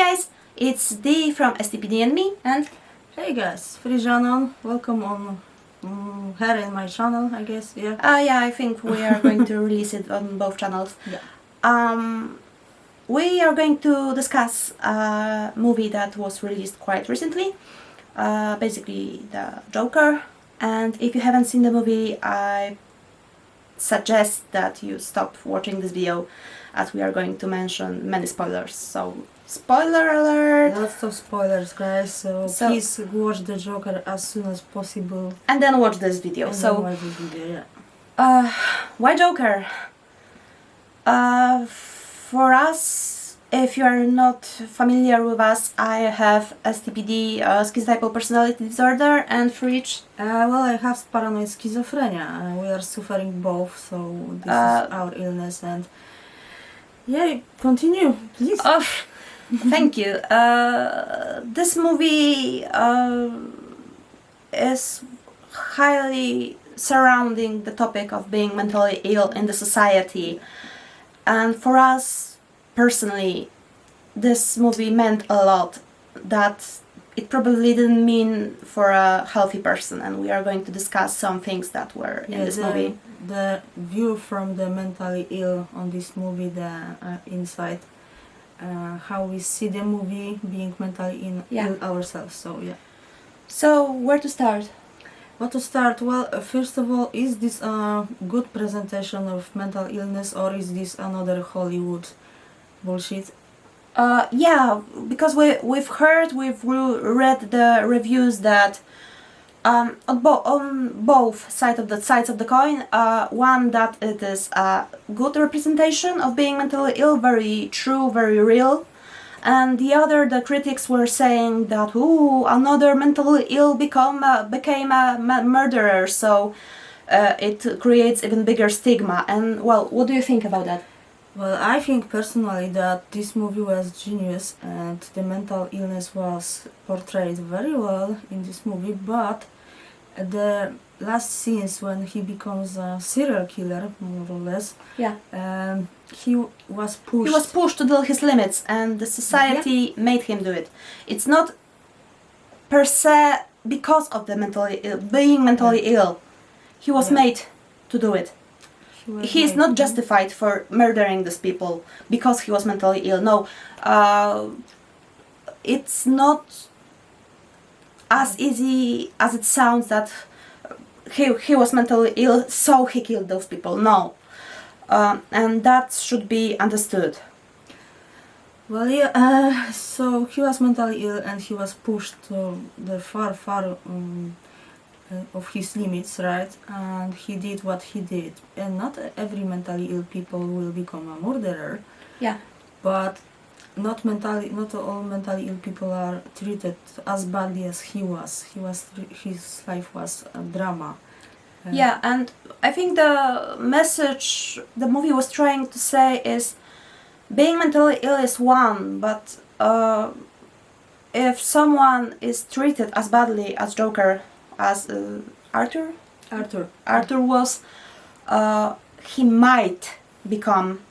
guys, it's Dee from STPD and Me, and hey guys, free Anon. Welcome on here in my channel, I guess. Yeah. yeah, I think we are going to release it on both channels. Yeah. We are going to discuss a movie that was released quite recently, basically the Joker. And if you haven't seen the movie, I suggest that you stop watching this video, as we are going to mention many spoilers. So, spoiler alert! Lots of spoilers, guys. So please watch the Joker as soon as possible. And then watch this video. Watch this video, yeah. Why Joker? For us, if you are not familiar with us, I have STPD, schizotypal personality disorder, and for each... well, I have paranoid schizophrenia. We are suffering both, so this is our illness. And yeah, continue, please. Oh, thank you. This movie is highly surrounding the topic of being mentally ill in the society. And for us, personally, this movie meant a lot that it probably didn't mean for a healthy person, and we are going to discuss some things that were in this movie. The view from the mentally ill on this movie, the insight, how we see the movie being mentally ill ourselves. So yeah. So where to start? What to start? Well, first of all, is this a good presentation of mental illness, or is this another Hollywood bullshit? Yeah, because we've read the reviews that on both sides of the coin, one that it is a good representation of being mentally ill, very true, very real. And the other, the critics were saying that, ooh, another mentally ill became a murderer, so it creates even bigger stigma. And, well, what do you think about that? Well, I think personally that this movie was genius and the mental illness was portrayed very well in this movie, but the last scenes when he becomes a serial killer, more or less, he was pushed. He was pushed to his limits, and the society made him do it. It's not per se because of the being mentally ill. He was made to do it. He is not justified for murdering these people because he was mentally ill. No, it's not as easy as it sounds that he was mentally ill, so he killed those people. No. And that should be understood. Well, yeah, so he was mentally ill and he was pushed to the far of his limits, right? And he did what he did. And not every mentally ill people will become a murderer. Yeah. But not all mentally ill people are treated as badly as he was. His life was a drama. Yeah, and I think the message the movie was trying to say is being mentally ill is one, but if someone is treated as badly as Joker, as Arthur was, he might become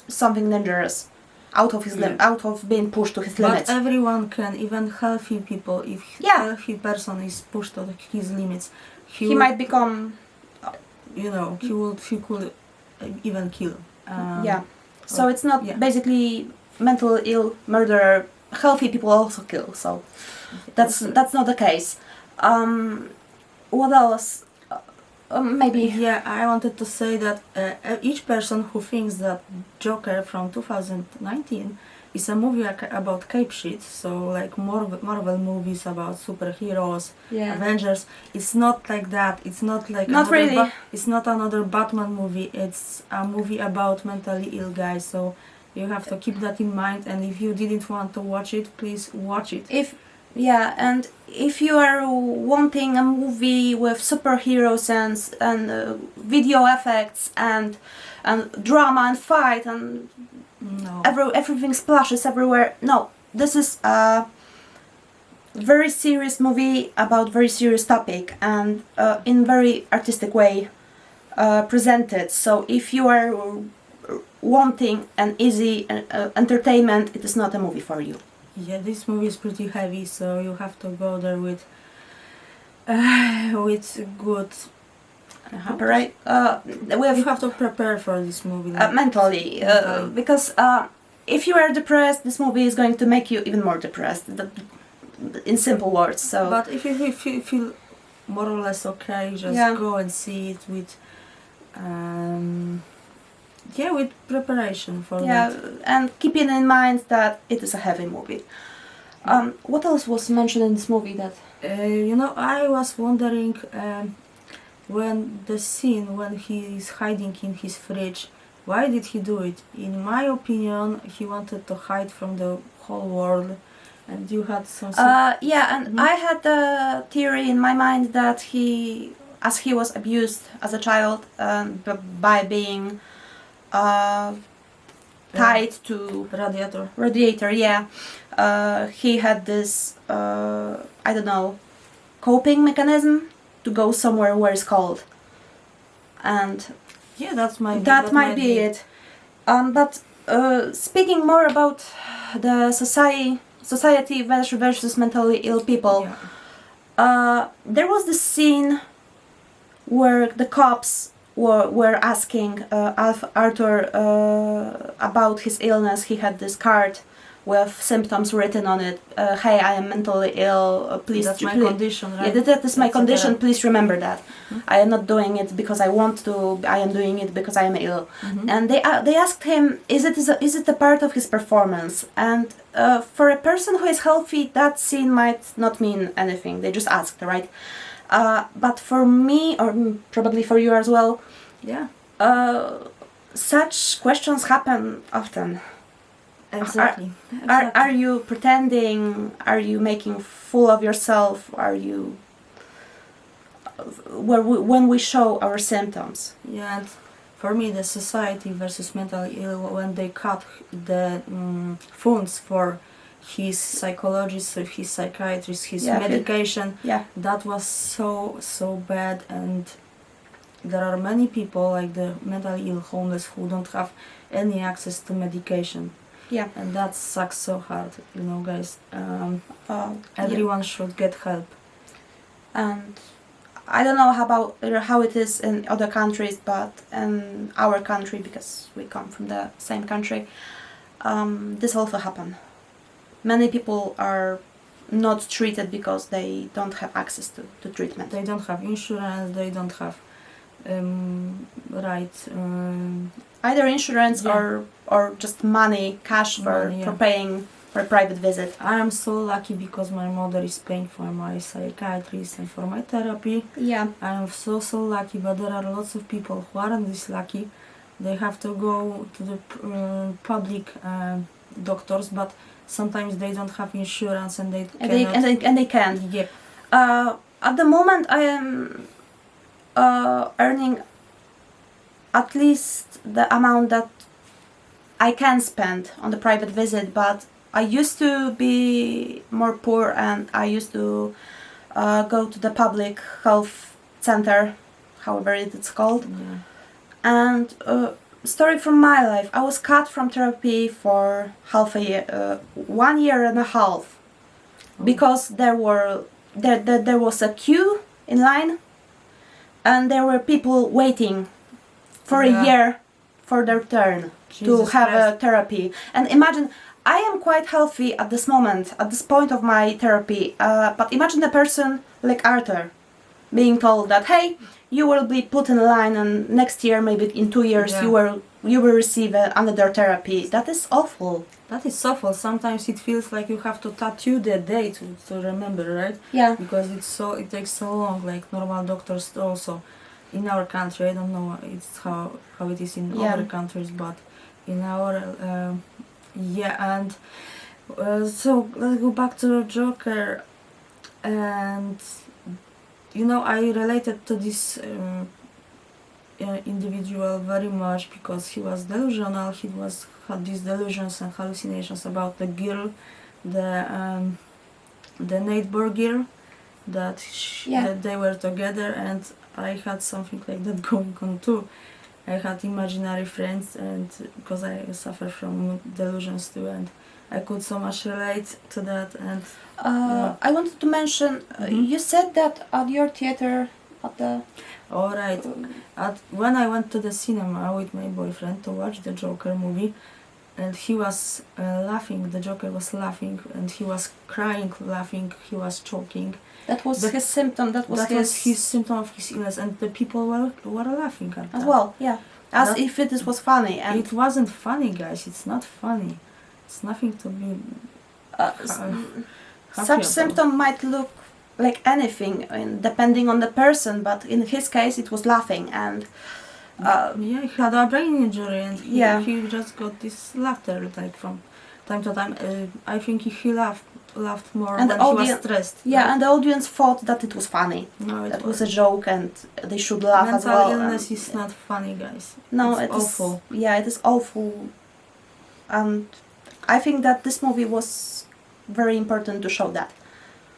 something dangerous out of his out of being pushed to his limits. But everyone can, even healthy people, if healthy person is pushed to his limits, he might become, he could even kill. So it's not basically mentally ill murderer. Healthy people also kill. So that's not the case. What else? Maybe. Yeah, I wanted to say that each person who thinks that Joker from 2019 is a movie about cape shit, so like Marvel movies about superheroes, Avengers, it's not like that. It's not like it's not another Batman movie. It's a movie about mentally ill guys. So you have to keep that in mind. And if you didn't want to watch it, please watch it. And if you are wanting a movie with superheroes and video effects and drama and fight and everything splashes everywhere, no, this is a very serious movie about very serious topic and in very artistic way presented. So if you are wanting an easy entertainment, it is not a movie for you. Yeah, this movie is pretty heavy, so you have to go there with good. Right? You have to prepare for this movie Mentally, mentally. because if you are depressed, this movie is going to make you even more depressed. In simple words. So. But if you feel more or less okay, just Yeah. go and see it with with preparation for Yeah, that. and keeping in mind that it is a heavy movie. What else was mentioned in this movie that? I was wondering when the scene when he is hiding in his fridge, why did he do it? In my opinion, he wanted to hide from the whole world. And you had some. Yeah, and I had the theory in my mind that he was abused as a child by being tied to radiator. Yeah, he had this I don't know, coping mechanism to go somewhere where it's cold, and yeah, that might be it. But speaking more about the society versus mentally ill people, there was this scene where the cops were asking Arthur about his illness. He had this card with symptoms written on it. Hey, I am mentally ill. Please. That's my condition, right? Yeah, that is my condition. Please remember that. Mm-hmm. I am not doing it because I want to. I am doing it because I am ill. Mm-hmm. And they asked him, is it a part of his performance? And for a person who is healthy, that scene might not mean anything. They just asked, right? But for me, or probably for you as well, yeah, such questions happen often. Exactly. Are you pretending? Are you making fool of yourself? Are you when we show our symptoms? Yeah, and for me, the society versus mentally ill, when they cut the funds for his psychologist, his psychiatrist, his medication, that was so bad. And there are many people like the mentally ill homeless who don't have any access to medication. Yeah, and that sucks so hard, guys. Everyone should get help. And I don't know how it is in other countries, but in our country, because we come from the same country, this also happen. Many people are not treated because they don't have access to treatment. They don't have insurance. They don't have either insurance or just cash for paying for a private visit. I am so lucky because my mother is paying for my psychiatrist and for my therapy. Yeah. I am so lucky, but there are lots of people who aren't this lucky. They have to go to the public doctors, but sometimes they don't have insurance and they can't. Yep. At the moment I am earning at least the amount that I can spend on the private visit, but I used to be more poor and I used to go to the public health center, however it's called. Yeah. And story from my life, I was cut from therapy for half a year, 1 year and a half, because there was a queue in line and there were people waiting for a year for their turn to have a therapy. And imagine, I am quite healthy at this moment, at this point of my therapy, but imagine a person like Arthur being told that, hey, you will be put in line and next year, maybe in 2 years, you will receive another therapy. That is awful. That is awful. Sometimes it feels like you have to tattoo the date to remember, right? Yeah. Because it takes so long, like normal doctors also. In our country, I don't know it's how it is in other countries, but in our and so let's go back to the Joker. And I related to this individual very much because he was delusional. He had these delusions and hallucinations about the girl, the neighbor girl, that they were together, and I had something like that going on too. I had imaginary friends, and because I suffer from delusions too, and I could so much relate to that. And I wanted to mention, you said that at your theater, at the... all right, when I went to the cinema with my boyfriend to watch the Joker movie, and he was laughing, the Joker was laughing, and he was crying, laughing, he was choking. That was his symptom, that was his symptom of his illness, and the people were laughing at as that. well, yeah. As if it was funny. And it wasn't funny, guys, it's not funny. It's nothing to be such about. symptom might look like anything, depending on the person, but in his case it was laughing, and yeah, he had a brain injury, and he just got this laughter like from time to time. I think he laughed more and when he was stressed. Yeah, right? And the audience thought that it was funny. No, that was a joke, and they should laugh as well. Mental illness is not funny, guys. No, it's awful. Yeah, it is awful, and I think that this movie was very important to show that.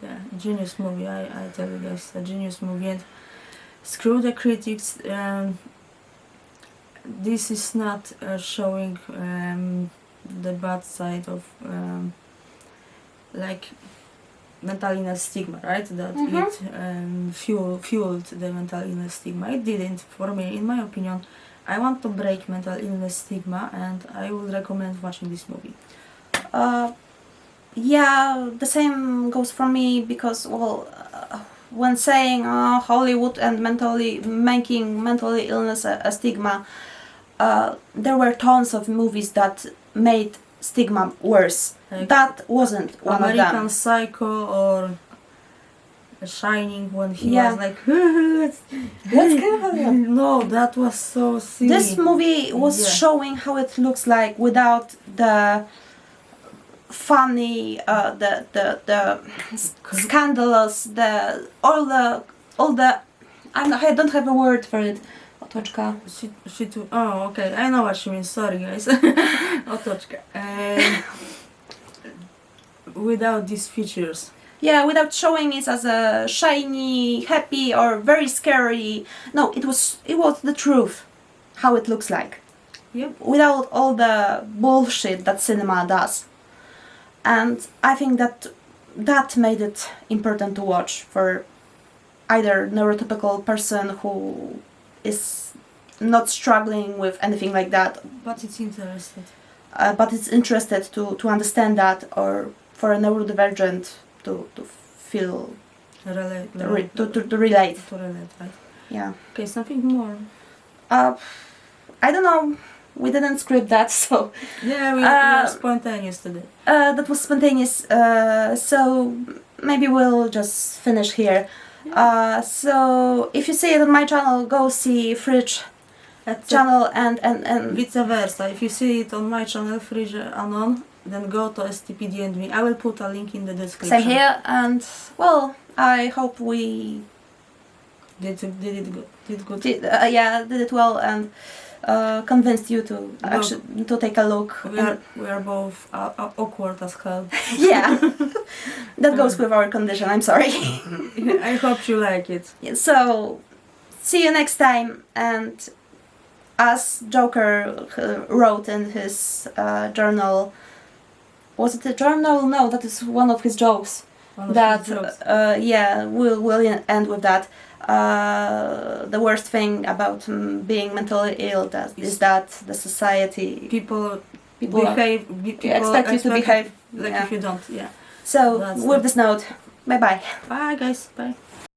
Yeah, genius movie. I tell you guys, a genius movie. And screw the critics. This is not showing the bad side of like mental illness stigma, right? That it fueled the mental illness stigma. It didn't, for me, in my opinion. I want to break mental illness stigma, and I would recommend watching this movie. Yeah, the same goes for me, because, well, when saying Hollywood and making mental illness a stigma, there were tons of movies that made stigma worse. Like that wasn't one of them. American Psycho or Shining, when he was like, let's go. No, that was so silly. This movie was showing how it looks like without the funny, the scandalous, all the I don't have a word for it. Otoczka. Oh, okay, I know what you mean. Sorry, guys. Otoczka. Without these features. Yeah, without showing it as a shiny, happy, or very scary. No, it was the truth, how it looks like. Yep. Without all the bullshit that cinema does. And I think that made it important to watch for either neurotypical person who is not struggling with anything like that, but it's interested. But it's interested to understand that, or for a neurodivergent to feel to relate. To relate, right? Yeah. Okay, something more. I don't know. We didn't script that, so yeah, we were spontaneous today. That was spontaneous. So maybe we'll just finish here. So if you see it on my channel, go see Fridge channel and vice versa. If you see it on my channel, Fridge Anon, then go to STPD And Me. I will put a link in the description. Same here, and well, I hope we did good. Did it well, and convinced you to actually to take a look. We are both awkward as hell. Yeah, that goes with our condition. I'm sorry. I hope you like it. So, see you next time. And as Joker wrote in his journal, was it a journal? No, that is one of his jokes. We'll end with that. The worst thing about being mentally ill is that the society people expect you to behave like if you don't. Yeah. So with this note, bye bye. Bye guys. Bye.